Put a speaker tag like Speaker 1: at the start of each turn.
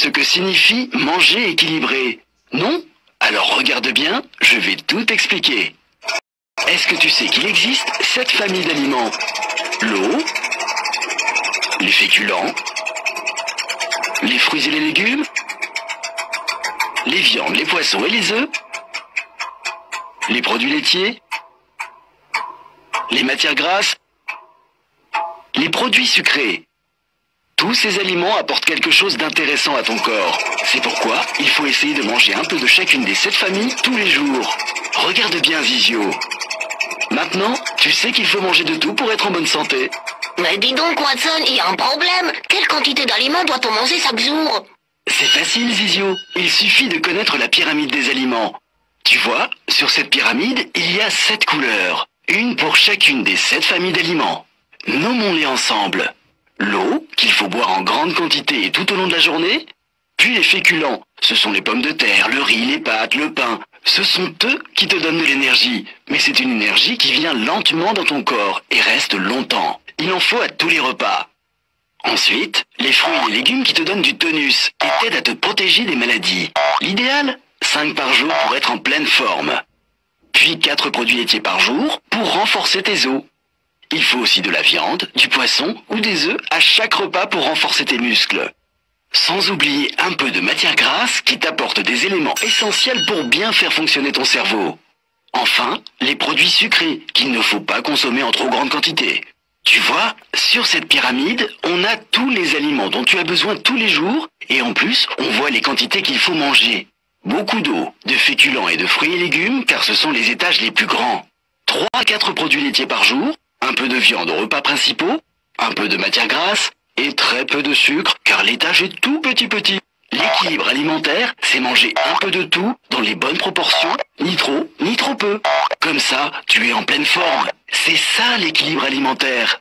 Speaker 1: ce que signifie manger équilibré? Non? Alors regarde bien, je vais tout expliquer. Est-ce que tu sais qu'il existe 7 familles d'aliments? L'eau, les féculents, les fruits et les légumes, les viandes, les poissons et les œufs, les produits laitiers, les matières grasses, les produits sucrés. Tous ces aliments apportent quelque chose d'intéressant à ton corps. C'est pourquoi il faut essayer de manger un peu de chacune des 7 familles tous les jours. Regarde bien, Zizio. Maintenant, tu sais qu'il faut manger de tout pour être en bonne santé.
Speaker 2: Mais dis donc, Watson, il y a un problème. Quelle quantité d'aliments doit-on manger chaque jour?
Speaker 1: C'est facile, Zizio. Il suffit de connaître la pyramide des aliments. Tu vois, sur cette pyramide, il y a 7 couleurs. Une pour chacune des 7 familles d'aliments. Nommons-les ensemble. L'eau, qu'il faut boire en grande quantité et tout au long de la journée. Puis les féculents, ce sont les pommes de terre, le riz, les pâtes, le pain. Ce sont eux qui te donnent de l'énergie. Mais c'est une énergie qui vient lentement dans ton corps et reste longtemps. Il en faut à tous les repas. Ensuite, les fruits et les légumes qui te donnent du tonus et t'aident à te protéger des maladies. L'idéal, 5 par jour pour être en pleine forme. Puis 4 produits laitiers par jour pour renforcer tes os. Il faut aussi de la viande, du poisson ou des œufs à chaque repas pour renforcer tes muscles. Sans oublier un peu de matière grasse qui t'apporte des éléments essentiels pour bien faire fonctionner ton cerveau. Enfin, les produits sucrés qu'il ne faut pas consommer en trop grande quantité. Tu vois, sur cette pyramide, on a tous les aliments dont tu as besoin tous les jours et en plus, on voit les quantités qu'il faut manger. Beaucoup d'eau, de féculents et de fruits et légumes car ce sont les étages les plus grands. 3 à 4 produits laitiers par jour, un peu de viande aux repas principaux, un peu de matière grasse et très peu de sucre car l'étage est tout petit. L'équilibre alimentaire, c'est manger un peu de tout dans les bonnes proportions, ni trop, ni trop peu. Comme ça, tu es en pleine forme. C'est ça l'équilibre alimentaire.